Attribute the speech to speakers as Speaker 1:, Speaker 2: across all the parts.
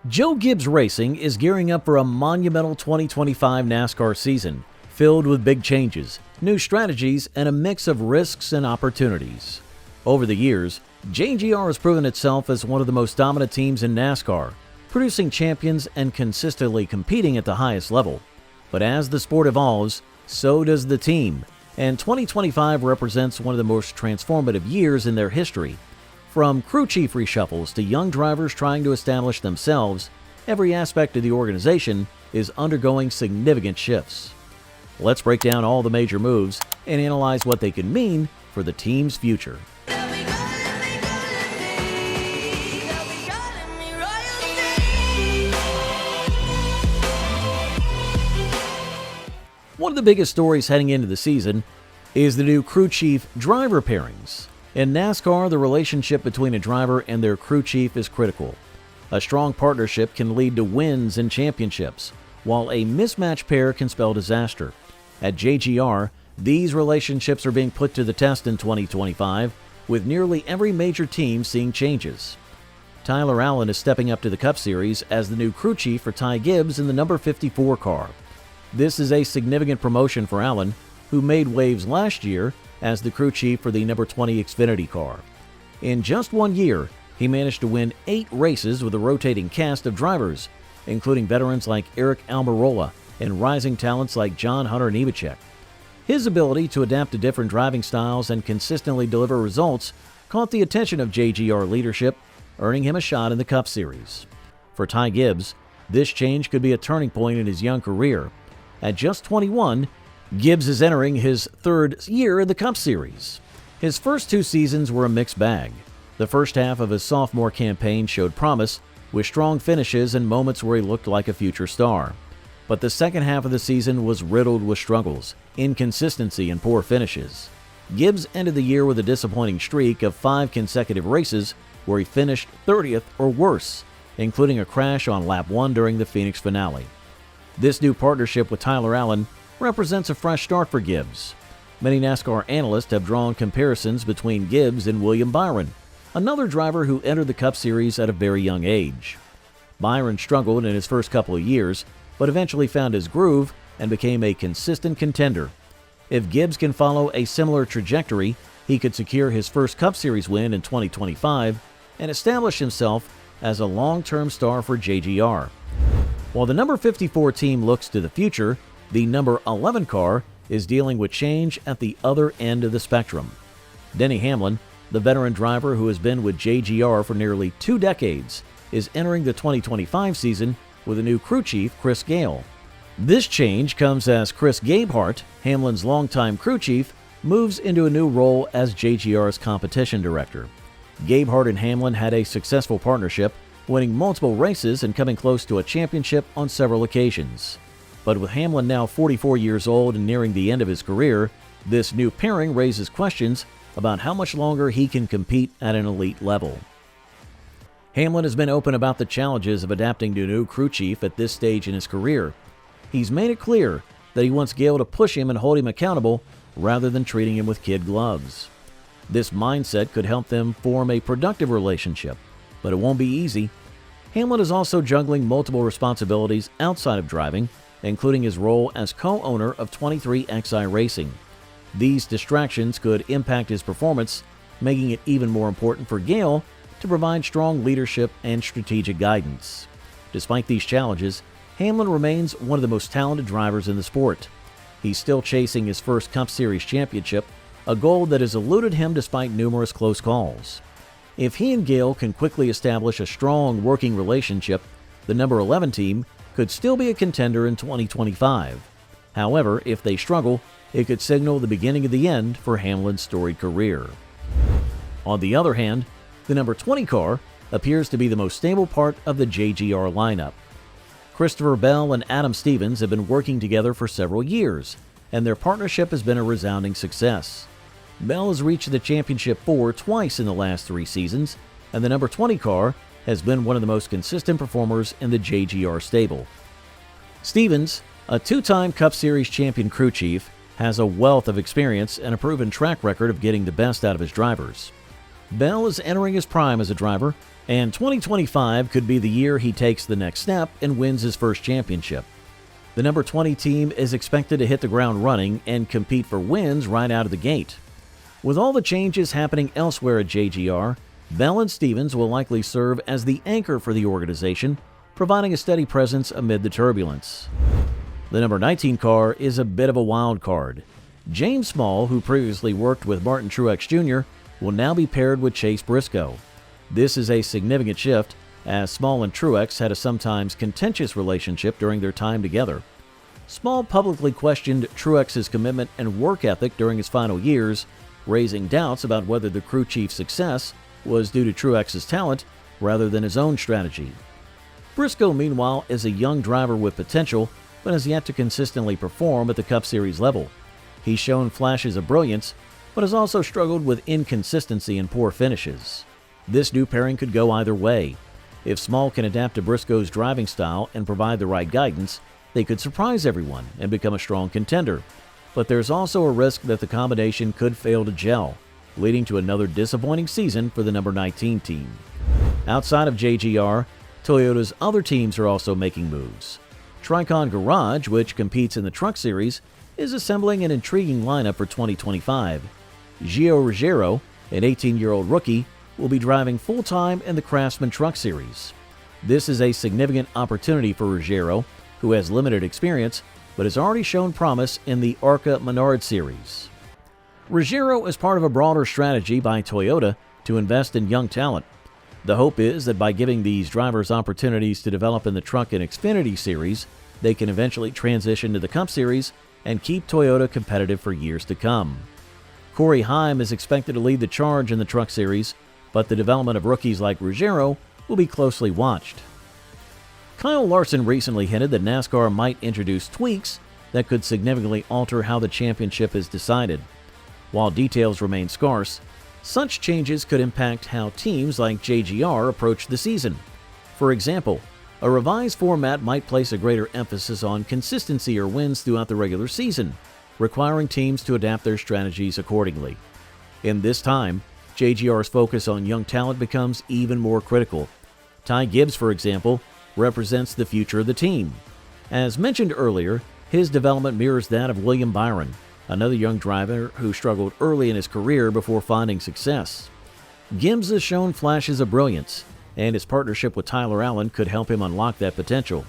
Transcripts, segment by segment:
Speaker 1: Joe Gibbs Racing is gearing up for a monumental 2025 NASCAR season, filled with big changes, new strategies, and a mix of risks and opportunities. Over the years, JGR has proven itself as one of the most dominant teams in NASCAR, producing champions and consistently competing at the highest level. But as the sport evolves, so does the team, and 2025 represents one of the most transformative years in their history. From crew chief reshuffles to young drivers trying to establish themselves, every aspect of the organization is undergoing significant shifts. Let's break down all the major moves and analyze what they could mean for the team's future. One of the biggest stories heading into the season is the new crew chief driver pairings. In NASCAR, the relationship between a driver and their crew chief is critical. A strong partnership can lead to wins and championships, while a mismatched pair can spell disaster. At JGR, these relationships are being put to the test in 2025, with nearly every major team seeing changes. Tyler Allen is stepping up to the Cup Series as the new crew chief for Ty Gibbs in the number 54 car. This is a significant promotion for Allen, who made waves last year as the crew chief for the number 20 Xfinity car. In just 1 year, he managed to win 8 races with a rotating cast of drivers, including veterans like Eric Almirola and rising talents like John Hunter Nemechek. His ability to adapt to different driving styles and consistently deliver results caught the attention of JGR leadership, earning him a shot in the Cup Series. For Ty Gibbs, this change could be a turning point in his young career. At just 21, Gibbs is entering his 3rd year in the Cup Series. His first 2 seasons were a mixed bag. The first half of his sophomore campaign showed promise, with strong finishes and moments where he looked like a future star. But the second half of the season was riddled with struggles, inconsistency, and poor finishes. Gibbs ended the year with a disappointing streak of 5 consecutive races where he finished 30th or worse, including a crash on lap 1 during the Phoenix finale. This new partnership with Tyler Allen represents a fresh start for Gibbs. Many NASCAR analysts have drawn comparisons between Gibbs and William Byron, another driver who entered the Cup Series at a very young age. Byron struggled in his first couple of years, but eventually found his groove and became a consistent contender. If Gibbs can follow a similar trajectory, he could secure his first Cup Series win in 2025 and establish himself as a long-term star for JGR. While the number 54 team looks to the future, the number 11 car is dealing with change at the other end of the spectrum. Denny Hamlin, the veteran driver who has been with JGR for nearly 2 decades, is entering the 2025 season with a new crew chief, Chris Gale. This change comes as Chris Gabehart, Hamlin's longtime crew chief, moves into a new role as JGR's competition director. Gabehart and Hamlin had a successful partnership, winning multiple races and coming close to a championship on several occasions. But with Hamlin now 44 years old and nearing the end of his career, this new pairing raises questions about how much longer he can compete at an elite level. Hamlin has been open about the challenges of adapting to a new crew chief at this stage in his career. He's made it clear that he wants Gale to push him and hold him accountable rather than treating him with kid gloves. This mindset could help them form a productive relationship, but it won't be easy. Hamlin is also juggling multiple responsibilities outside of driving, including his role as co-owner of 23XI Racing. These distractions could impact his performance, making it even more important for Gale to provide strong leadership and strategic guidance. Despite these challenges, Hamlin remains one of the most talented drivers in the sport. He's still chasing his first Cup Series championship, a goal that has eluded him despite numerous close calls. If he and Gale can quickly establish a strong working relationship, the number 11 team could still be a contender in 2025. However, if they struggle, it could signal the beginning of the end for Hamlin's storied career. On the other hand, the number 20 car appears to be the most stable part of the JGR lineup. Christopher Bell and Adam Stevens have been working together for several years, and their partnership has been a resounding success. Bell has reached the championship 4 twice in the last 3 seasons, and the number 20 car has been one of the most consistent performers in the JGR stable. Stevens, a 2-time Cup Series champion crew chief, has a wealth of experience and a proven track record of getting the best out of his drivers. Bell is entering his prime as a driver, And 2025 could be the year he takes the next step and wins his first championship. The number 20 team is expected to hit the ground running and compete for wins right out of the gate. With all the changes happening elsewhere at JGR, Bell and Stevens will likely serve as the anchor for the organization, providing a steady presence amid the turbulence. The number 19 car is a bit of a wild card. James Small, who previously worked with Martin Truex Jr., will now be paired with Chase Briscoe. This is a significant shift, as Small and Truex had a sometimes contentious relationship during their time together. Small publicly questioned Truex's commitment and work ethic during his final years, raising doubts about whether the crew chief's success was due to Truex's talent rather than his own strategy. Briscoe, meanwhile, is a young driver with potential, but has yet to consistently perform at the Cup Series level. He's shown flashes of brilliance, but has also struggled with inconsistency and poor finishes. This new pairing could go either way. If Small can adapt to Briscoe's driving style and provide the right guidance, they could surprise everyone and become a strong contender. But there's also a risk that the combination could fail to gel, leading to another disappointing season for the number 19 team. Outside of JGR, Toyota's other teams are also making moves. Tricon Garage, which competes in the Truck Series, is assembling an intriguing lineup for 2025. Gio Ruggiero, an 18-year-old rookie, will be driving full-time in the Craftsman Truck Series. This is a significant opportunity for Ruggiero, who has limited experience but has already shown promise in the ARCA Menard Series. Ruggiero is part of a broader strategy by Toyota to invest in young talent. The hope is that by giving these drivers opportunities to develop in the Truck and Xfinity Series, they can eventually transition to the Cup Series and keep Toyota competitive for years to come. Corey Heim is expected to lead the charge in the Truck Series, but the development of rookies like Ruggiero will be closely watched. Kyle Larson recently hinted that NASCAR might introduce tweaks that could significantly alter how the championship is decided. While details remain scarce, such changes could impact how teams like JGR approach the season. For example, a revised format might place a greater emphasis on consistency or wins throughout the regular season, requiring teams to adapt their strategies accordingly. In this time, JGR's focus on young talent becomes even more critical. Ty Gibbs, for example, represents the future of the team. As mentioned earlier, his development mirrors that of William Byron, another young driver who struggled early in his career before finding success. Gibbs has shown flashes of brilliance, and his partnership with Tyler Allen could help him unlock that potential.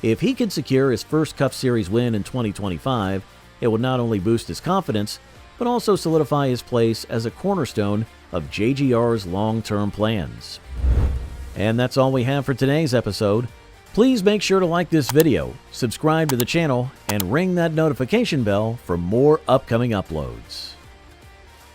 Speaker 1: If he can secure his first Cup Series win in 2025, it will not only boost his confidence, but also solidify his place as a cornerstone of JGR's long-term plans. And that's all we have for today's episode. Please make sure to like this video, subscribe to the channel, and ring that notification bell for more upcoming uploads.